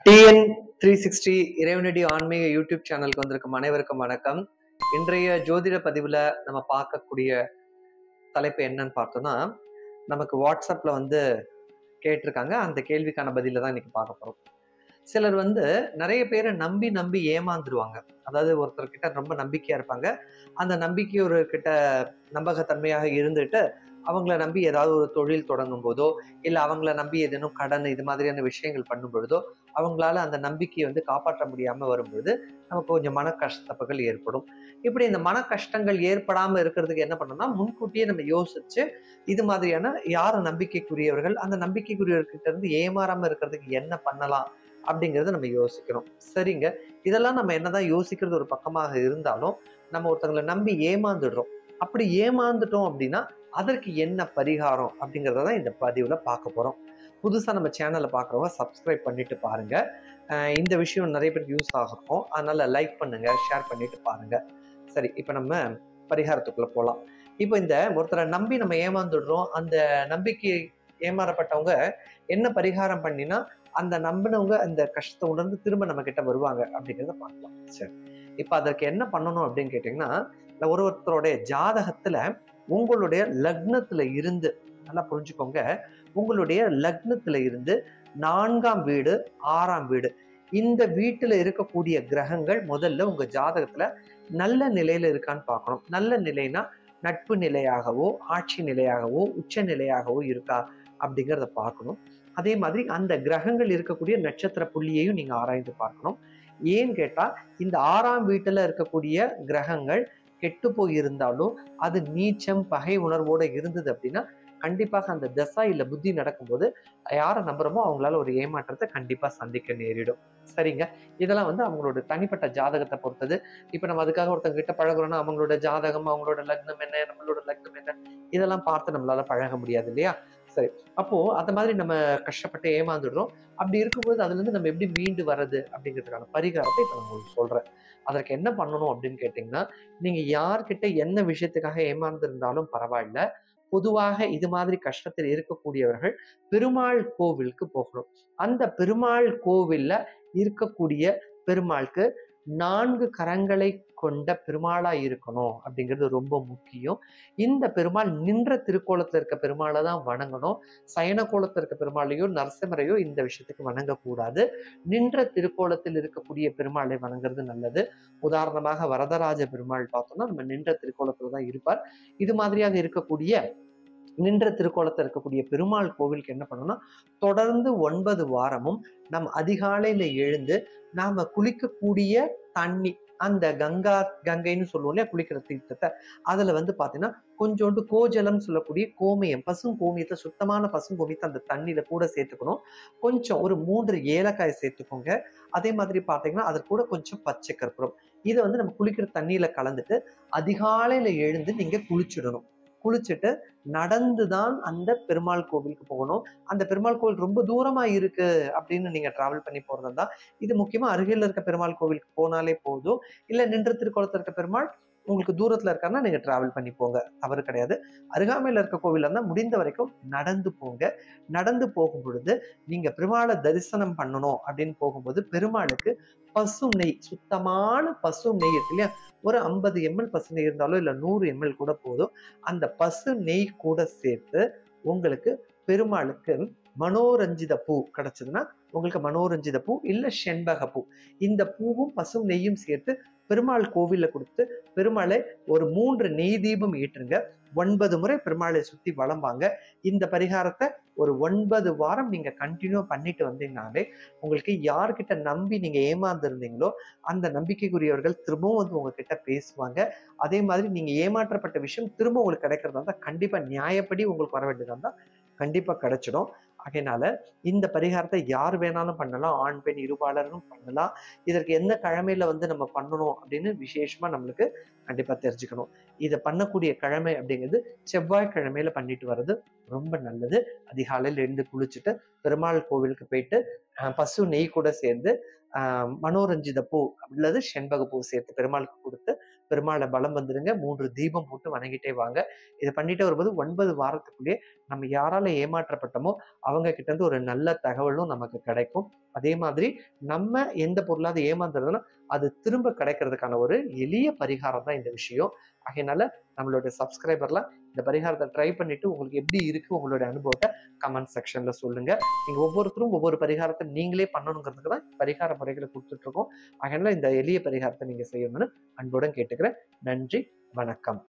TN 360 இறைவனடி ஆன்மீக YouTube சேனலுக்கு வந்திருக்கும் அனைவருக்கும் வணக்கம். இன்றைய ஜோதிட பதிவுல நம்ம பார்க்கக்கூடிய தலைப்பு என்னன்னு பார்த்தோம்னா, நமக்கு வாட்ஸ்அப்ல கேட்டிருக்காங்க. அந்த கேள்விக்கான பதில தான் இன்னைக்கு பார்க்க போறோம். சிலர் நிறைய பேரை நம்பி நம்பி ஏமாந்துருவாங்க. அதாவது ஒருத்தர்கிட்ட ரொம்ப நம்பிக்கையா இருப்பாங்க. அந்த நம்பிக்கை ஒரு கிட்ட நம்பகத்தன்மையாக இருந்துட்டு அவங்கள நம்பி ஏதாவது ஒரு தொழில் தொடங்கும் போதோ, இல்ல அவங்கள நம்பி ஏதேனும் கடன் இது மாதிரியான விஷயங்கள் பண்ணும் பொழுதோ, அவங்களால அந்த நம்பிக்கையை காப்பாற்ற முடியாம வரும்பொழுது நமக்கு கொஞ்சம் மன கஷ்டங்கள் ஏற்படும். இப்படி இந்த மன கஷ்டங்கள் ஏற்படாம இருக்கிறதுக்கு என்ன பண்ணணும்னா, முன்கூட்டியே நம்ம யோசிச்சு இது மாதிரியான யார் நம்பிக்கைக்குரியவர்கள், அந்த நம்பிக்கைக்குரியவர்கிட்ட இருந்து ஏமாறாம இருக்கிறதுக்கு என்ன பண்ணலாம் அப்படிங்கறத நம்ம யோசிக்கணும். சரிங்க. இதெல்லாம் நம்ம என்னதான் யோசிக்கிறது ஒரு பக்கமாக இருந்தாலும், நம்ம ஒருத்தங்களை நம்பி ஏமாந்துடுறோம். அப்படி ஏமாந்துட்டோம் அப்படின்னா அதற்கு என்ன பரிகாரம் அப்படிங்கறத இந்த பதிவுல பார்க்க போறோம். புதுசா நம்ம சேனலை பார்க்குறவங்க சப்ஸ்கிரைப் பண்ணிட்டு பாருங்க. இந்த விஷயம் நிறைய பேருக்கு யூஸ் ஆகும். அதனால லைக் பண்ணுங்க, ஷேர் பண்ணிட்டு பாருங்க. சரி, இப்ப நம்ம பரிகாரத்துக்குள்ள போலாம். இப்போ இந்த ஒருத்தரை நம்பி நம்ம ஏமாந்துடுறோம். அந்த நம்பிக்கை ஏமாறப்பட்டவங்க என்ன பரிகாரம் பண்ணினா அந்த நம்பினவங்க அந்த கஷ்டத்தை உணர்ந்து திரும்ப நம்ம கிட்ட வருவாங்க அப்படிங்கிறத பார்க்கலாம். சரி, இப்ப அதற்கு என்ன பண்ணணும் அப்படின்னு கேட்டீங்கன்னா, ஒருத்தருடைய ஜாதகத்துல உங்களுடைய லக்னத்துல இருந்து, நல்லா புரிஞ்சுக்கோங்க, உங்களுடைய லக்னத்துல இருந்து 4ஆம் வீடு 6ஆம் வீடு இந்த வீட்டுல இருக்கக்கூடிய கிரகங்கள் முதல்ல உங்க ஜாதகத்துல நல்ல நிலையில இருக்கான்னு பார்க்கணும். நல்ல நிலைனா நட்பு நிலையாகவோ, ஆட்சி நிலையாகவோ, உச்ச நிலையாகவோ இருக்கா அப்படிங்கிறத பார்க்கணும். அதே மாதிரி அந்த கிரகங்கள் இருக்கக்கூடிய நட்சத்திர புள்ளியையும் நீங்க ஆராய்ந்து பார்க்கணும். ஏன்னு கேட்டா, இந்த 6ஆம் வீட்டுல இருக்கக்கூடிய கிரகங்கள் கெட்டு போய் இருந்தாலும் அது நீச்சம் பகை உணர்வோட இருந்தது அப்படின்னா கண்டிப்பாக அந்த தசா இல்ல புத்தி நடக்கும்போது யாரை நம்புறோமோ அவங்களால ஒரு ஏமாற்றத்தை கண்டிப்பா சந்திக்க நேரிடும். சரிங்க. இதெல்லாம் அவங்களோட தனிப்பட்ட ஜாதகத்தை பொறுத்தது. இப்ப நம்ம அதுக்காக ஒருத்தங்க கிட்ட பழகுறோம்னா அவங்களோட ஜாதகம், அவங்களோட லக்னம் என்ன, நம்மளோட லக்னம் என்ன, இதெல்லாம் பார்த்து நம்மளால பழக முடியாது இல்லையா? சரி. அப்போ அந்த மாதிரி நம்ம கஷ்டப்பட்டு ஏமாந்துடுறோம். அப்படி இருக்கும்போது அதுல இருந்து நம்ம எப்படி மீண்டு வர்றது அப்படிங்கிறதுக்கான பரிகாரத்தை இப்ப நான் உங்களுக்கு சொல்றேன். அதற்கு என்ன பண்ணணும் அப்படின்னு கேட்டீங்கன்னா, நீங்க யார்கிட்ட என்ன விஷயத்துக்காக ஏமாந்திருந்தாலும் பரவாயில்ல, பொதுவாக இது மாதிரி கஷ்டத்தில் இருக்கக்கூடியவர்கள் பெருமாள் கோவிலுக்கு போகணும். அந்த பெருமாள் கோவில்ல இருக்கக்கூடிய பெருமாளுக்கு 4 கரங்களை கொண்ட பெருமாளா இருக்கணும் அப்படிங்கிறது ரொம்ப முக்கியம். இந்த பெருமாள் நின்ற திருக்கோலத்துல இருக்க பெருமாளை தான் வணங்கணும். சயன கோலத்துல இருக்க பெருமாளையோ நரசிம்மரையோ இந்த விஷயத்துக்கு வணங்கக்கூடாது. நின்ற திருக்கோலத்தில் இருக்கக்கூடிய பெருமாளை வணங்குறது நல்லது. உதாரணமாக வரதராஜ பெருமாள் பார்த்தோம்னா நம்ம நின்ற திருக்கோலத்துல தான் இருப்பார். இது மாதிரியாக இருக்கக்கூடிய நின்ற திருக்கோலத்தில் இருக்கக்கூடிய பெருமாள் கோவிலுக்கு என்ன பண்ணணும்னா, தொடர்ந்து 9 வாரமும் நம் அதிகாலையில எழுந்து நாம குளிக்கக்கூடிய தண்ணி, அந்த கங்கைன்னு சொல்லுவோம் இல்லையா, குளிக்கிற தீர்த்தத்தை, அதுல பாத்தீங்கன்னா கொஞ்சோண்டு கோஜலம் சொல்லக்கூடிய கோமியம், பசும் கோமியத்தை, சுத்தமான பசும் கோமியத்தை அந்த தண்ணியில கூட சேர்த்துக்கணும். கொஞ்சம் ஒரு 3 ஏலக்காய் சேர்த்துக்கோங்க. அதே மாதிரி பாத்தீங்கன்னா அது கூட கொஞ்சம் பச்சை கற்பூரம், இதை நம்ம குளிக்கிற தண்ணியில கலந்துட்டு அதிகாலையில எழுந்து நீங்க குளிச்சிடணும். குளிச்சுட்டு நடந்துதான் அந்த பெருமாள் கோவிலுக்கு போகணும். அந்த பெருமாள் கோவில் ரொம்ப தூரமா இருக்கு அப்படின்னு நீங்க டிராவல் பண்ணி போறதா, இது முக்கியமா அருகில் இருக்க பெருமாள் கோவிலுக்கு போனாலே போதும். இல்ல நின்ற திருக்கோலத்துல இருக்க பெருமாள் உங்களுக்கு தூரத்துல இருக்காருன்னா நீங்க டிராவல் பண்ணி போங்க, தவறு கிடையாது. அருகாமையில இருக்க கோவில்ல இருந்தா முடிந்த வரைக்கும் நடந்து போங்க. நடந்து போகும் பொழுது நீங்க பெருமாளை தரிசனம் பண்ணணும் அப்படின்னு போகும்போது பெருமாளுக்கு பசு நெய், சுத்தமான பசு நெய் இருக்கு இல்லையா, ஒரு 50 ml பசு நெய் இருந்தாலும் இல்ல 100 ml கூட போதும். அந்த பசு நெய் கூட சேர்த்து உங்களுக்கு பெருமாளுக்கு மனோரஞ்சித பூ கிடைச்சதுன்னா உங்களுக்கு மனோரஞ்சித பூ இல்ல செண்பக பூ, இந்த பூவும் பசும் நெய்யும் சேர்த்து பெருமாள் கோவில்ல கொடுத்து பெருமாளை ஒரு 3 நெய் தீபம் ஏற்றுங்க. 9 முறை பெருமாளை சுத்தி வலம் வாங்க. இந்த பரிகாரத்தை ஒரு 9 வாரம் நீங்க கண்டினியூ பண்ணிட்டு வந்தீங்கன்னாலே உங்களுக்கு யார்கிட்ட நம்பி நீங்க ஏமாந்து இருந்தீங்களோ அந்த நம்பிக்கைக்குரியவர்கள் திரும்பவும் உங்ககிட்ட பேசுவாங்க. அதே மாதிரி நீங்க ஏமாற்றப்பட்ட விஷயம் திரும்ப உங்களுக்கு கிடைக்கிறதா இருந்தா கண்டிப்பா நியாயப்படி உங்களுக்கு வர வேண்டியதா இருந்தா கண்டிப்பா கிடைச்சிடும். அதனால இந்த பரிகாரத்தை யார் வேணாலும் பண்ணலாம், ஆண் பெண் இருபாலரும் பண்ணலாம். இதற்கு எந்த கிழமையில நம்ம பண்ணணும் அப்படின்னு விசேஷமா நம்மளுக்கு கண்டிப்பா தெரிஞ்சுக்கணும். இதை பண்ணக்கூடிய கிழமை அப்படிங்கிறது செவ்வாய்க்கிழமையில பண்ணிட்டு வர்றது ரொம்ப நல்லது. அதிகாலையில் எழுந்து குளிச்சுட்டு பெருமாள் கோவிலுக்கு போயிட்டு பசு நெய் கூட சேர்ந்து மனோரஞ்சித பூ அல்லது செண்பக பூ சேர்த்து பெருமாளுக்கு கொடுத்து பெருமாளை பலம் வந்துடுங்க. 3 தீபம் போட்டு வணங்கிட்டே வாங்க. இதை பண்ணிட்டே வரும்போது 9 வாரத்துக்குள்ளேயே நம்ம யாரால ஏமாற்றப்பட்டோமோ அவங்க கிட்ட இருந்து ஒரு நல்ல தகவலும் நமக்கு கிடைக்கும். அதே மாதிரி நம்ம எந்த பொருளாவது ஏமாந்துறதுன்னா அது திரும்ப கிடைக்கிறதுக்கான ஒரு எளிய பரிகாரம் தான் இந்த விஷயம். ஆகையினால நம்மளுடைய சப்ஸ்கிரைபர்லாம் இந்த பரிகாரத்தை ட்ரை பண்ணிட்டு உங்களுக்கு எப்படி இருக்கு உங்களுடைய அனுபவத்தை கமெண்ட் செக்ஷன்ல சொல்லுங்க. நீங்க ஒவ்வொருத்தரும் ஒவ்வொரு பரிகாரத்தை நீங்களே பண்ணணுங்கிறதுக்கு தான் பரிகார முறைகளை கொடுத்துட்டு இருக்கோம். ஆகையினால இந்த எளிய பரிகாரத்தை நீங்க செய்யணும்னு அன்புடன் கேட்டுக்கிறேன். நன்றி, வணக்கம்.